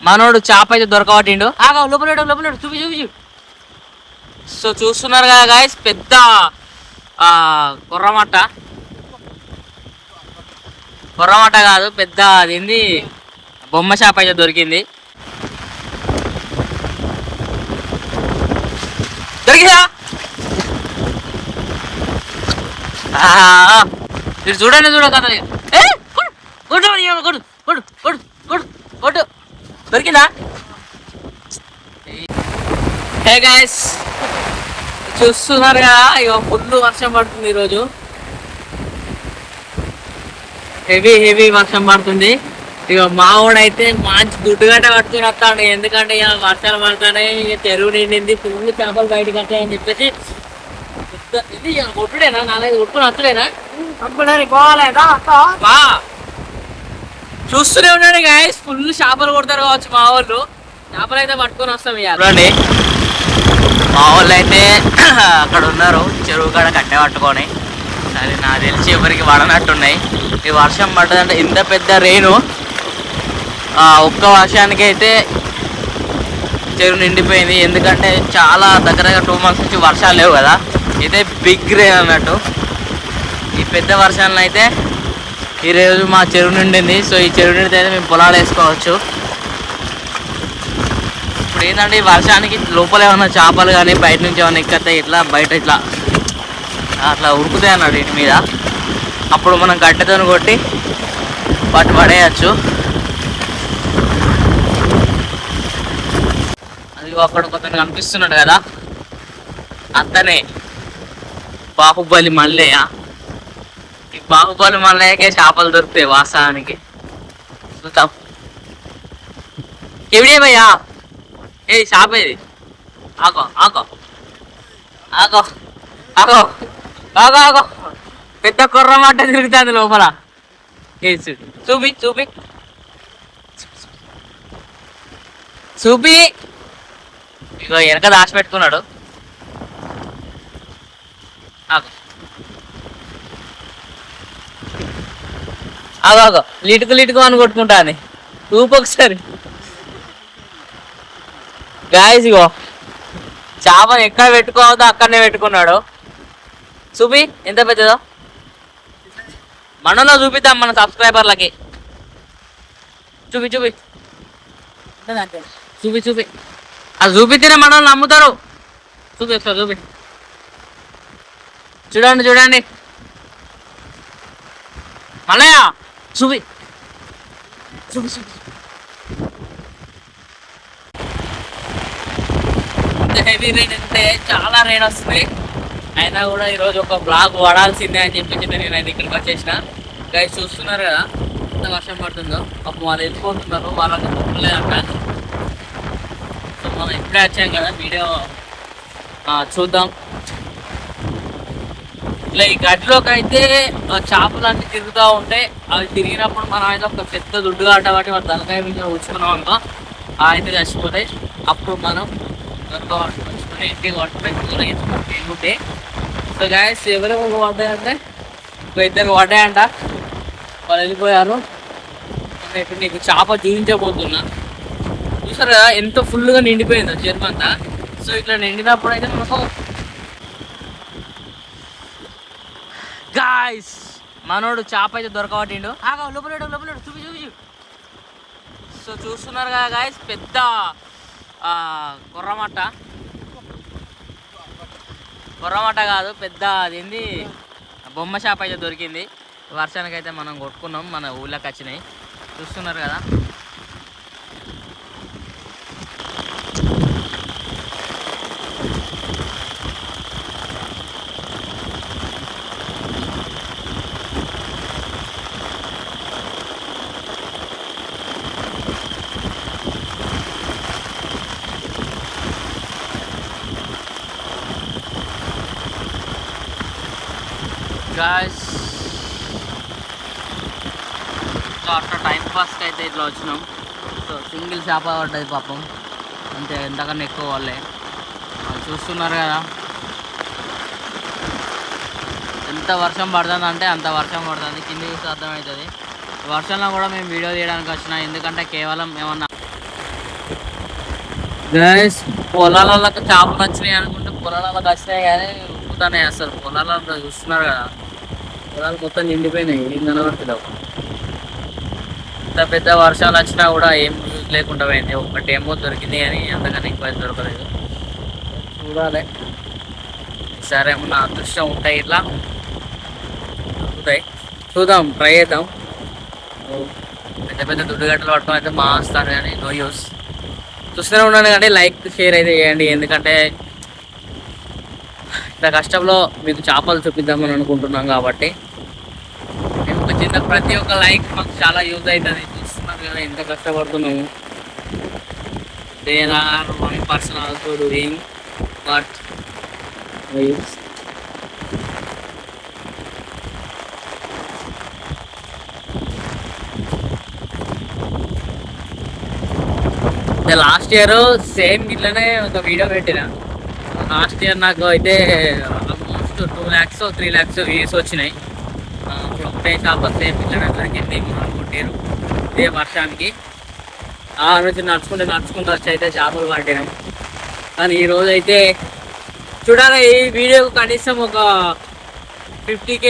మనోడు చేప అయితే దొరకబట్టిండు. లోపల చూపి చూపి చూపి. సో చూస్తున్నారు కదా గాయస్, పెద్ద కొర్రమట్ట కాదు, పెద్ద అదేంది బొమ్మ చేప అయితే దొరికింది. దొరికిందా? మీరు చూడండి కదా. కొట్టు దొరికిందా? హే గైస్, చూస్తున్నారు కదా, ఇక ఫుల్ వర్షం పడుతుంది ఈరోజు. హెవీ వర్షం పడుతుంది. ఇక మావాడైతే మంచి గుడ్డుగట్ట కట్టుకుని వస్తాడు. ఎందుకంటే ఇక వర్షాలు పడతాయి, ఇక చెరువు నిండింది, ఫుల్ చేపలు బయటకు వస్తాయని చెప్పేసి. కొట్టుడేనా? నాలుగైదు కొట్టుకుని వస్తుడేనా? చూస్తూనే ఉన్నాడు గాయస్, ఫుల్ చేపలు కొడతారు కావచ్చు మా వాళ్ళు. చేపలు అయితే పట్టుకొని వస్తాం. చూడండి, మా వాళ్ళు అయితే అక్కడ ఉన్నారు, చెరువు కాడ కట్టె పట్టుకొని. సరే, నాకు తెలిసి ఎవరికి పడనట్టున్నాయి. ఈ వర్షం పడ్డదంటే ఇంత పెద్ద రెయిను, ఒక్క వర్షానికి అయితే చెరువు నిండిపోయింది. ఎందుకంటే చాలా దగ్గరగా 2 months నుంచి వర్షాలు లేవు కదా. ఇదే బిగ్ రెయిన్ అన్నట్టు. ఈ పెద్ద వర్షాలను అయితే ఈరోజు మా చెరువు నిండింది. సో ఈ చెరువు నిండితే అయితే మేము పొలాలు వేసుకోవచ్చు. ఇప్పుడు ఏంటంటే ఈ వర్షానికి లోపల ఏమన్నా చేపలు కానీ బయట నుంచి ఏమైనా ఎక్కతాయి, ఇట్లా బయట ఇట్లా అట్లా ఉరుకుతాయి అన్నాడు ఇంటి మీద. అప్పుడు మనం కట్టెతో కొట్టి వాటి పడేయచ్చు. అది అక్కడ కొంత కనిపిస్తున్నాడు కదా, అతనే బాహుబలి మల్లయ్య. ఈ బాహుబలి మల్లయ్యకే చేపలు దొరుకుతాయి వాస్తవానికి. చూద్దాం. ఎవడే భయ్యా? ఏ చేప ఇది? ఆగో ఆగో ఆగో ఆగో ఆగో ఆగో, పెద్ద కుర్రమాట తిరుగుతుంది లోపల. చూపి చూపి చూపి. ఇగో వెనక దాచిపెట్టుకున్నాడు. ఆగో ఆగో ఆగో, లిటుకు అని కొట్టుకుంటా అని చూపు ఒకసారి. గాయస్, ఇగో చేపను ఎక్కడ పెట్టుకోవద్దో అక్కడనే పెట్టుకున్నాడు. చూపి ఎంత పెద్దదో. మనలో చూపిద్దాం మన సబ్స్క్రైబర్లకి. చూపి చూపి చూపి చూపి. అది చూపిస్తేనే మన వాళ్ళు నమ్ముతారు. చూపి ఒకసారి చూపి. చూడండి మల్లయ్య, చూపి చూపి చూపి. హెవీ రెయిన్ అంటే చాలా రెయిన్ వస్తుంది. అయినా కూడా ఈరోజు ఒక బ్లాగ్ వాడాల్సిందే అని చెప్పేసి నేనైతే ఇక్కడికి వచ్చేసిన. గైస్ చూస్తున్నారు కదా ఎంత వర్షం పడుతుందో. పాపం వాళ్ళు వెళ్ళిపోతున్నారు, వాళ్ళకి తప్పలేదంట. సో మనం ఇప్పుడే వచ్చాం కదా, వీడియో చూద్దాం. ఇట్లా ఈ గడ్డిలోకి అయితే చేపలు అన్నీ తిరుగుతూ ఉంటాయి. అవి తిరిగినప్పుడు మనం అయితే ఒక పెద్ద దుడ్డుగా కాబట్టి మన తలకాయ మీద ఉంచుకున్నాం అనుకో, అయితే చచ్చిపోతాయి. అప్పుడు మనం ఇంటికి పట్టుకుంటే. సో గాయస్, ఎవరెవరు పడ్డాయంటే ఇద్దరు పడ్డాయంట, వాళ్ళు వెళ్ళిపోయారు. ఇప్పుడు నీకు చేప చూపించబోతున్నా. చూసారు కదా ఎంత ఫుల్గా నిండిపోయిందో చెరువు అంతా. సో ఇట్లా నిండినప్పుడు అయితే మనకు గాయస్, మనోడు చేప అయితే దొరకబట్టిండు. లోపల చూపి చూపి. సో చూస్తున్నారు కదా గాయస్, పెద్ద కొర్రమట్ట కాదు, పెద్ద అదేంది బొమ్మ చేప అయితే దొరికింది. వర్షానికి అయితే మనం కొట్టుకున్నాం, మన ఊళ్ళోకి వచ్చినాయి. చూస్తున్నారు కదా. గాయస్, సో అట్లా టైం పాస్కి అయితే ఇట్లా వచ్చినాం. సో సింగిల్ చేప పడ్డది పాపం, అంతే, ఎంతకన్నా ఎక్కువ వాళ్ళే. చూస్తున్నారు కదా ఎంత వర్షం పడుతుంది అంటే అంత వర్షం పడుతుంది. కింద చూస్తే అర్థమవుతుంది. వర్షంలో కూడా మేము వీడియో తీయడానికి వచ్చినా, ఎందుకంటే కేవలం ఏమన్నా గైస్ పొలాలలో చేపలు వచ్చినాయి అనుకుంటే పొలాలకు వచ్చినాయి కానీ ఉప్పుతానే అసలు పొలాలలో చూస్తున్నారు కదా, పొలాలు మొత్తం నిండిపోయినాయి, ఏం కనబడుతున్నావు. ఇంత పెద్ద వర్షాలు వచ్చినా కూడా ఏం యూజ్ లేకుండా పోయింది. ఒకటేమో దొరికింది అని అంతకన్నా ఎక్కువ దొరకలేదు. చూడాలి సరే ఏమన్నా అదృష్టం ఉంటాయి ఇట్లా దొరుకుతాయి, చూద్దాం, ట్రై చేద్దాం. పెద్ద పెద్ద దుడ్డుగట్టలు పట్టుకొని అయితే మా వస్తారు కానీ నో యూస్. చూస్తూనే ఉన్నాను కానీ లైక్ షేర్ అయితే చేయండి, ఎందుకంటే ఇంత కష్టంలో మీకు చేపలు చూపిద్దామని అనుకుంటున్నాం కాబట్టి మేము ఒక చిన్న ప్రతి ఒక్క లైక్ మాకు చాలా యూజ్ అవుతుంది. చూస్తున్నాం కదా ఎంత కష్టపడుతున్నాము. There are one person also doing but last year same ఇట్లనే ఒక వీడియో పెట్టిన. లాస్ట్ ఇయర్ నాకు అయితే ఆల్మోస్ట్ 2 lakhs 3 lakhs వ్యూస్ వచ్చినాయి. ఒకటే చేప సేమ్ ఇట్లనే దొరికింది, కొట్టారు ఇదే వర్షానికి. ఆ నుంచి నడుచుకుంటూ వచ్చి అయితే చేపలు పట్టినాం. కానీ ఈరోజు అయితే చూడాలి, ఈ వీడియోకు కనీసం ఒక 50K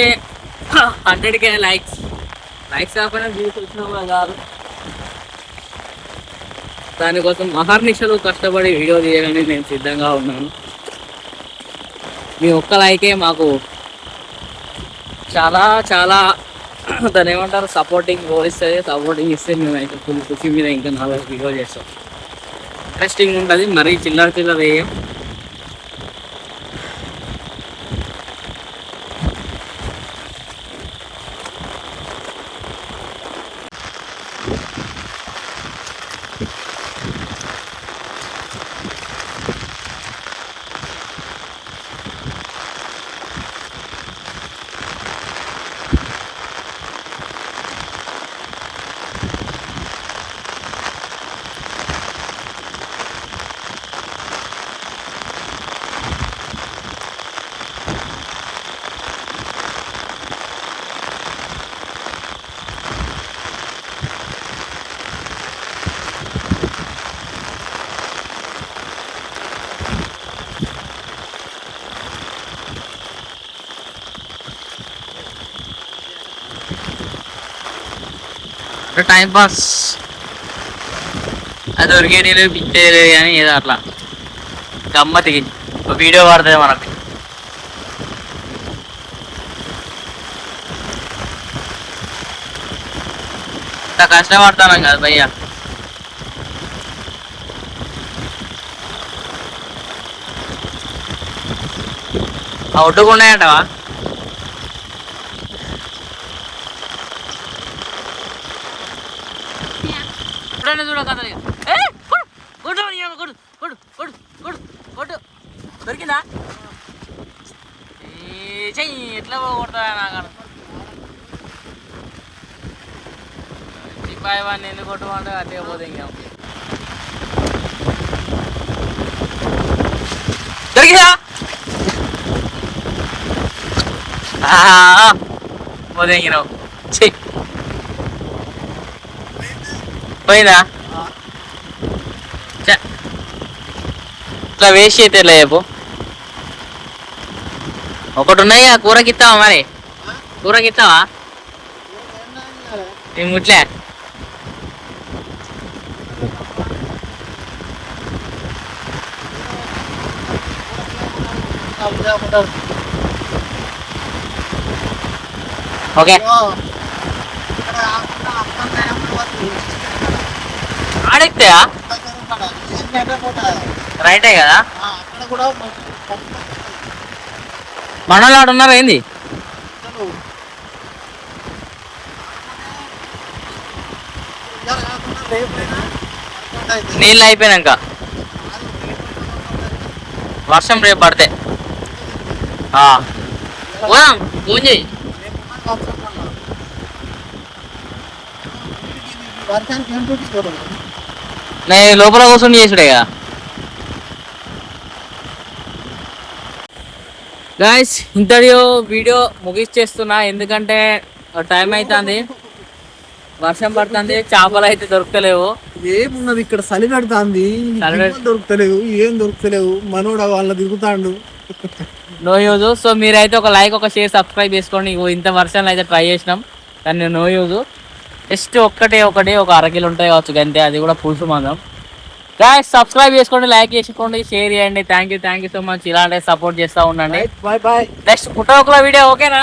100K లైక్స్ కాకుండా వ్యూస్ వచ్చినా కూడా కాదు. దానికోసం మహర్నిశలు కష్టపడి వీడియో తీయడానికి నేను సిద్ధంగా ఉన్నాను. మీ ఒక్క లైకే మాకు చాలా చాలా దాన్ని ఏమంటారు సపోర్టింగ్ ఇస్తుంది. సపోర్టింగ్ ఇస్తే మేమైతే ఫుల్ ఖుషి మీద ఇంకా 4 వీడియో చేస్తాం. ఇంట్రెస్టింగ్ ఉంటుంది, మరీ చిల్లర వేయం. టైం పాస్ అది దొరికేది పిచ్చేది కానీ ఏదో అట్లా గమ్మతికి వీడియో పడుతుంది మనకి. ఇంత కష్టపడతాను కదా భయ్యా. ఒడ్డుకున్నాయంటవా? చూడ కథ దొరికిందా? చెయ్యి ఎట్లా కొడతా నాకు చిప్పాయి వాడిని ఎందుకు కొట్టమంటే అట్టే పోతే ఇంకా దొరికిందా? పోదెంగినావు చెయ్యి పోయిందా? ఇట్లా వేస్ట్ అయితే ఎట్లా చెప్పు. ఒకటి ఉన్నాయి కూరకి ఇస్తావా? మరి కూరకి ఇస్తావా? నేను ముట్లే ఓకే ఆడెక్తాయా? రైటే కదా. మనలో ఆడున్నారు ఏంది? నీళ్ళు అయిపోయినాక వర్షం రేపు పడితే పోదాం. ఫోన్ చేయి. నేను లోపల కూర్చొని చేసుడే కదా. గాయస్ ఇంతటియో వీడియో ముగిచ్చేస్తున్నా, ఎందుకంటే టైం అవుతుంది. వర్షం పడుతుంది, చేపలు అయితే దొరుకుతలేవు. ఏమున్నది ఇక్కడ చలి పెడుతుంది, దొరుకుతలేవు, ఏం దొరుకుతలేవు. మనోడు వాళ్ళ దిగుతాండు. No use. సో మీరైతే ఒక లైక్, ఒక షేర్, సబ్స్క్రైబ్ చేసుకోండి. ఇంత వర్షంలో అయితే ట్రై చేసినాం కానీ నో యూజ్. జస్ట్ ఒకటి ఒక అరకిలో ఉంటాయి కావచ్చు అంతే, అది కూడా పులుసు మాత్రం. గాయ్స్ సబ్స్క్రైబ్ చేసుకోండి, లైక్ చేసుకోండి, షేర్ చేయండి. Thank you so much. ఇలాంటి సపోర్ట్ చేస్తూ ఉండండి. Bye bye. నెక్స్ట్ పుట్టొకల వీడియో ఓకేనా?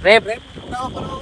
రేపు